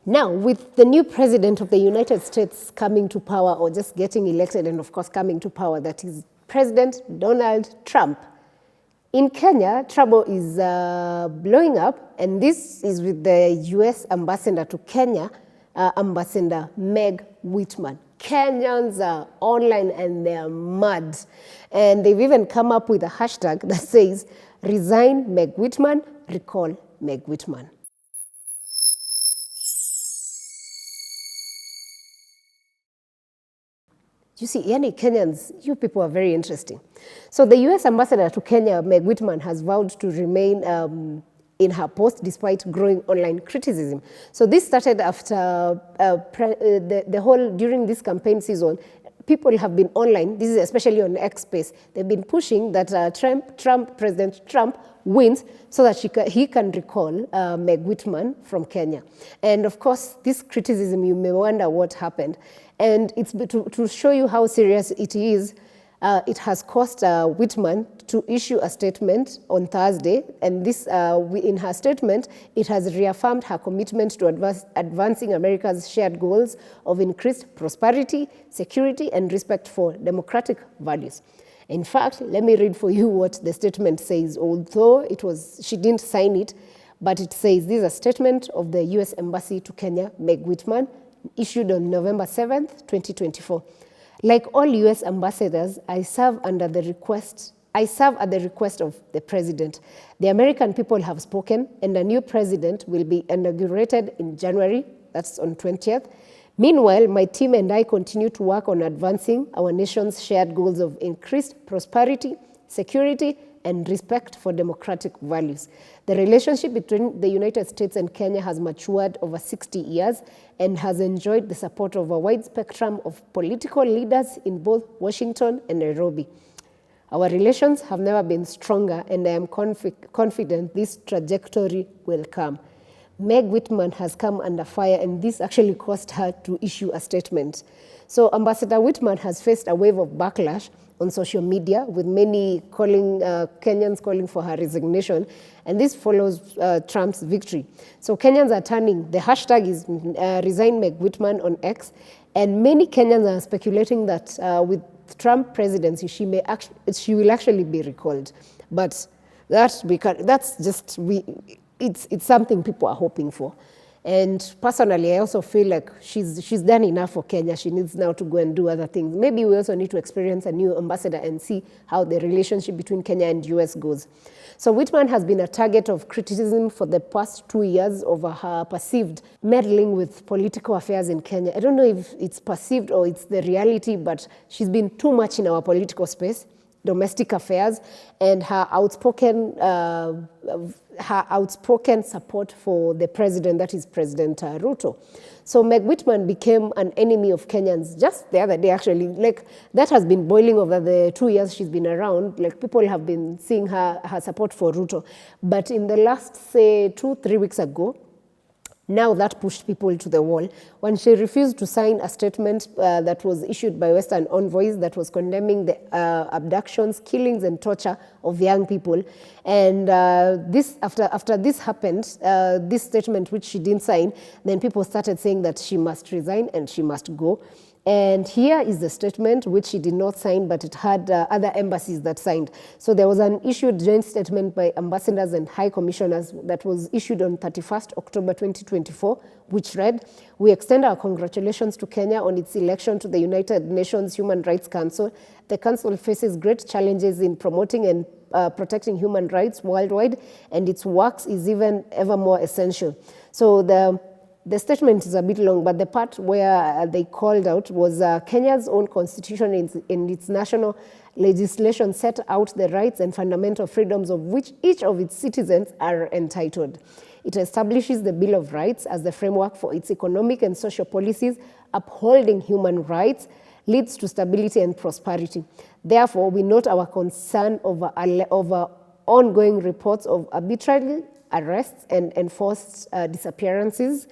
Now, with the new president of the United States coming to power, or just getting elected and of course coming to power, that is President Donald Trump, in Kenya, trouble is blowing up, and this is with the US ambassador to Kenya, Ambassador Meg Whitman. Kenyans are online and they're mad. And they've even come up with a hashtag that says, "Resign Meg Whitman, recall Meg Whitman." You see, Kenyans, you people are very interesting. So the US ambassador to Kenya, Meg Whitman, has vowed to remain in her post despite growing online criticism. So this started after during this campaign season, people have been online, this is especially on X Space, they've been pushing that President Trump wins so that he can recall Meg Whitman from Kenya. And of course, this criticism, you may wonder what happened. And it's to show you how serious it is, it has caused Whitman to issue a statement on Thursday, and this, in her statement, it has reaffirmed her commitment to advancing America's shared goals of increased prosperity, security, and respect for democratic values. In fact, let me read for you what the statement says, although she didn't sign it, but it says, this is a statement of the US Embassy to Kenya, Meg Whitman, issued on November 7th, 2024. Like all US ambassadors, I serve at the request of the president. The American people have spoken, and a new president will be inaugurated in January, that's on 20th. Meanwhile, my team and I continue to work on advancing our nation's shared goals of increased prosperity, security, and respect for democratic values. The relationship between the United States and Kenya has matured over 60 years and has enjoyed the support of a wide spectrum of political leaders in both Washington and Nairobi. Our relations have never been stronger, and I am confident this trajectory will come. Meg Whitman has come under fire, and this actually caused her to issue a statement. So Ambassador Whitman has faced a wave of backlash on social media, with many Kenyans calling for her resignation, and this follows Trump's victory. So Kenyans are turning, the hashtag is Resign Meg Whitman on X, and many Kenyans are speculating that with Trump presidency, she will actually be recalled. But it's something people are hoping for. And personally, I also feel like she's done enough for Kenya. She needs now to go and do other things. Maybe we also need to experience a new ambassador and see how the relationship between Kenya and US goes. So Whitman has been a target of criticism for the past 2 years over her perceived meddling with political affairs in Kenya. I don't know if it's perceived or it's the reality, but she's been too much in our political space, domestic affairs, and her outspoken support for the president, that is President Ruto. So Meg Whitman became an enemy of Kenyans just the other day, actually. Like, that has been boiling over the 2 years she's been around. Like, people have been seeing her support for Ruto. But in the last, say, 2-3 weeks ago, now that pushed people to the wall when she refused to sign a statement that was issued by Western envoys that was condemning the abductions, killings, and torture of young people. And after this happened, this statement which she didn't sign, then people started saying that she must resign and she must go. And here is the statement which she did not sign, but it had other embassies that signed. So there was an issued joint statement by ambassadors and high commissioners that was issued on 31st October 2024, which read, "We extend our congratulations to Kenya on its election to the United Nations Human Rights Council. The council faces great challenges in promoting and protecting human rights worldwide, and its work is ever more essential." So the statement is a bit long, but the part where they called out was Kenya's own constitution in its national legislation set out the rights and fundamental freedoms of which each of its citizens are entitled. It establishes the Bill of Rights as the framework for its economic and social policies. Upholding human rights leads to stability and prosperity. Therefore, we note our concern over ongoing reports of arbitrary arrests and enforced disappearances,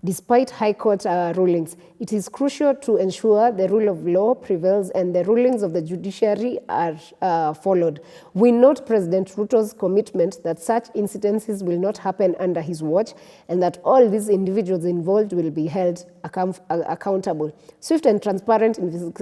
Despite High Court rulings, it is crucial to ensure the rule of law prevails and the rulings of the judiciary are followed. We note President Ruto's commitment that such incidences will not happen under his watch and that all these individuals involved will be held accountable. Swift and transparent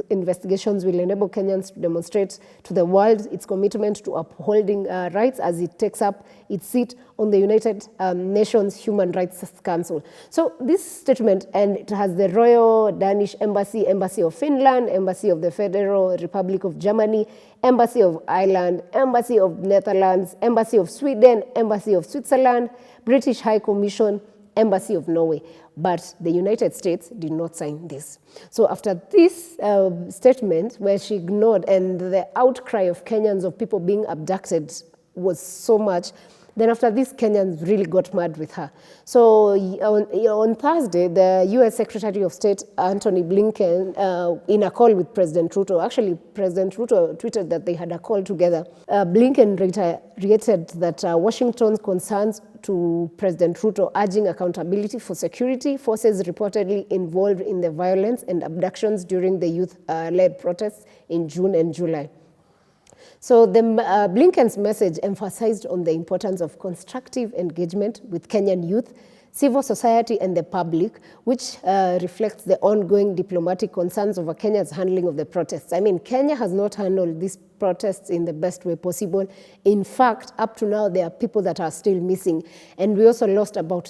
investigations will enable Kenyans to demonstrate to the world its commitment to upholding rights as it takes up its seat on the United Nations Human Rights Council. So this statement, and it has the Royal Danish Embassy, Embassy of Finland, Embassy of the Federal Republic of Germany, Embassy of Ireland, Embassy of Netherlands, Embassy of Sweden, Embassy of Switzerland, British High Commission, Embassy of Norway. But the United States did not sign this. So after this statement, where she ignored, and the outcry of Kenyans of people being abducted was so much, then after this, Kenyans really got mad with her. So on Thursday, the U.S. Secretary of State, Antony Blinken, in a call with President Ruto, actually President Ruto tweeted that they had a call together. Blinken reiterated that Washington's concerns to President Ruto, urging accountability for security forces reportedly involved in the violence and abductions during the youth-led protests in June and July. So Blinken's message emphasized on the importance of constructive engagement with Kenyan youth, civil society and the public, which reflects the ongoing diplomatic concerns over Kenya's handling of the protests. I mean, Kenya has not handled these protests in the best way possible. In fact, up to now, there are people that are still missing. And we also lost about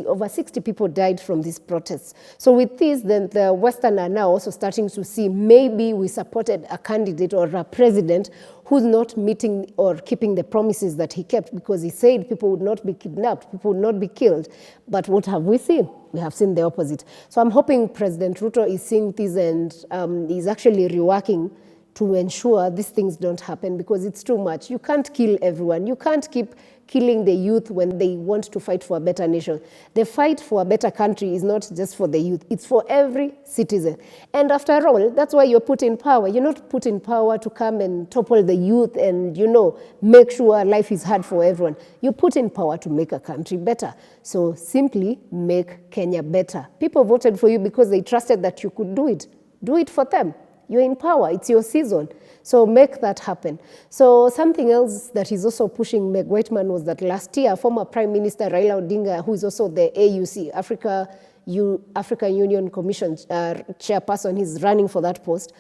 over 60 people died from these protests. So with this, then the Western are now also starting to see maybe we supported a candidate or a president who's not meeting or keeping the promises that he kept, because he said people would not be kidnapped, people would not be killed. But what have we seen? We have seen the opposite. So I'm hoping President Ruto is seeing this and is actually reworking to ensure these things don't happen, because it's too much. You can't kill everyone. You can't keep killing the youth when they want to fight for a better nation. The fight for a better country is not just for the youth. It's for every citizen. And after all, that's why you're put in power. You're not put in power to come and topple the youth and, make sure life is hard for everyone. You're put in power to make a country better. So simply make Kenya better. People voted for you because they trusted that you could do it. Do it for them. You're in power. It's your season. So make that happen. So something else that is also pushing Meg Whitman was that last year, former Prime Minister Raila Odinga, who is also the AUC, African Union Commission chairperson, he's running for that post.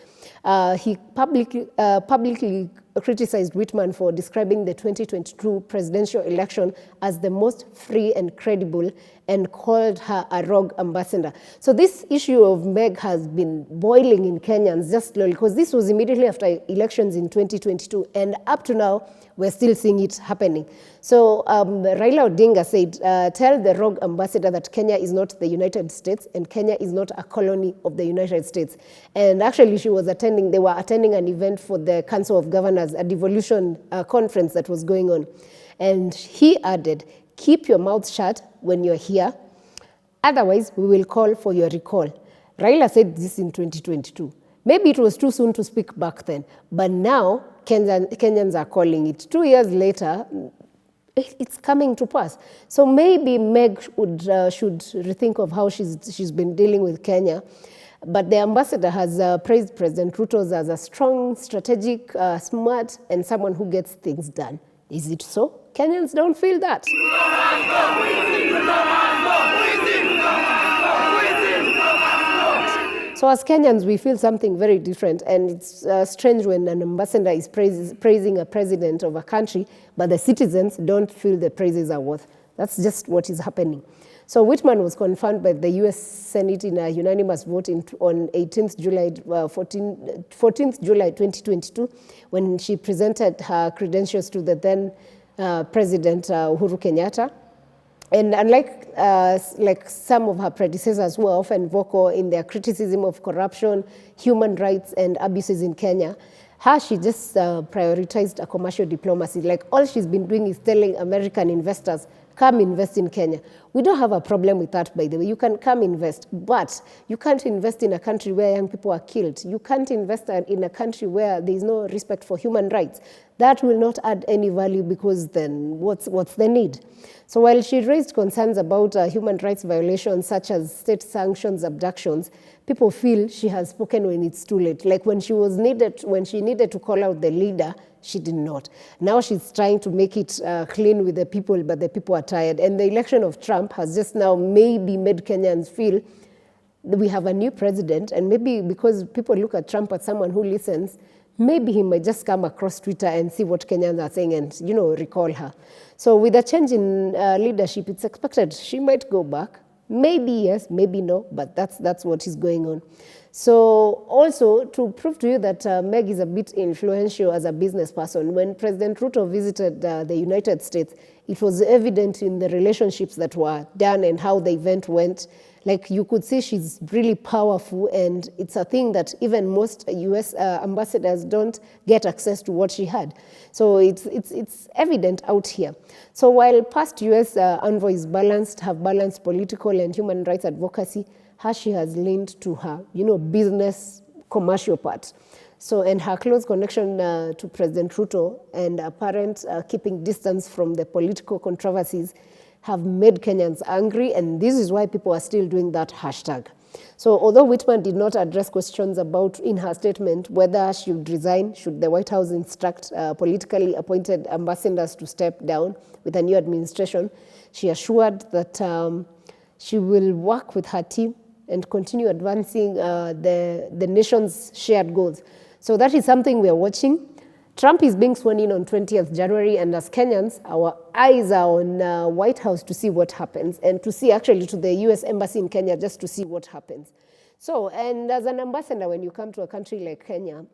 He publicly criticized Whitman for describing the 2022 presidential election as the most free and credible, and called her a rogue ambassador. So this issue of Meg has been boiling in Kenyans just slowly, because this was immediately after elections in 2022, and up to now, we're still seeing it happening. So Raila Odinga said, tell the rogue ambassador that Kenya is not the United States and Kenya is not a colony of the United States. And actually they were attending an event for the Council of Governors, a devolution conference that was going on. And he added, keep your mouth shut when you're here, otherwise we will call for your recall. Raila said this in 2022. Maybe it was too soon to speak back then, but now Kenyans are calling it. 2 years later, it's coming to pass. So maybe Meg should rethink of how she's been dealing with Kenya. But the ambassador has praised President Ruto as a strong, strategic, smart, and someone who gets things done. Is it so? Kenyans don't feel that. So as Kenyans, we feel something very different, and it's strange when an ambassador is praising a president of a country, but the citizens don't feel the praises are worth. That's just what is happening. So Whitman was confirmed by the U.S. Senate in a unanimous vote on 14th July 2022, when she presented her credentials to the then President Uhuru Kenyatta. And unlike like some of her predecessors who are often vocal in their criticism of corruption, human rights, and abuses in Kenya, she just prioritized a commercial diplomacy. Like all she's been doing is telling American investors, come invest in Kenya. We don't have a problem with that, by the way. You can come invest, but you can't invest in a country where young people are killed. You can't invest in a country where there is no respect for human rights. That will not add any value, because then what's the need? So while she raised concerns about human rights violations such as state sanctions, abductions, people feel she has spoken when it's too late. Like when she needed to call out the leader, she did not. Now she's trying to make it clean with the people, but the people are tired. And the election of Trump has just now maybe made Kenyans feel that we have a new president, and maybe because people look at Trump as someone who listens, maybe he might just come across Twitter and see what Kenyans are saying and, recall her. So with a change in leadership, it's expected she might go back. Maybe yes, maybe no, but that's what is going on. So also, to prove to you that Meg is a bit influential as a business person, when President Ruto visited the United States, it was evident in the relationships that were done and how the event went. Like, you could see she's really powerful, and it's a thing that even most US ambassadors don't get access to what she had. So it's evident out here. So while past US envoys have balanced political and human rights advocacy, she has leaned to her, business, commercial part. So, and her close connection to President Ruto and apparent keeping distance from the political controversies have made Kenyans angry, and this is why people are still doing that hashtag. So although Whitman did not address questions about, in her statement, whether she would resign, should the White House instruct politically appointed ambassadors to step down with a new administration, she assured that she will work with her team and continue advancing the nation's shared goals. So that is something we are watching. Trump is being sworn in on 20th January, and as Kenyans, our eyes are on White House to see what happens, and to see actually to the US Embassy in Kenya just to see what happens. So, and as an ambassador, when you come to a country like Kenya,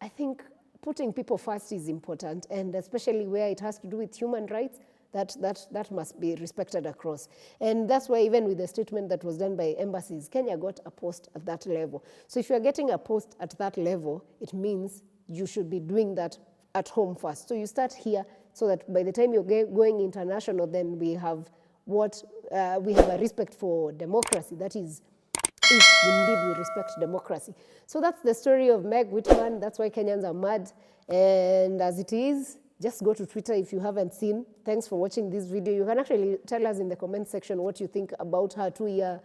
I think putting people first is important, and especially where it has to do with human rights, that must be respected across. And that's why even with the statement that was done by embassies, Kenya got a post at that level. So if you're getting a post at that level, it means you should be doing that at home first. So you start here, so that by the time you're going international, then we have a respect for democracy. That is, if indeed we respect democracy. So that's the story of Meg Whitman. That's why Kenyans are mad. And as it is, just go to Twitter if you haven't seen. Thanks for watching this video. You can actually tell us in the comment section what you think about her 2-year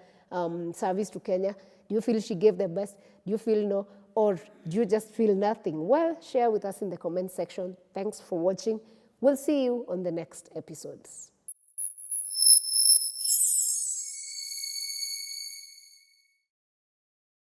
service to Kenya. Do you feel she gave the best? Do you feel no? Or do you just feel nothing? Well, share with us in the comment section. Thanks for watching. We'll see you on the next episodes.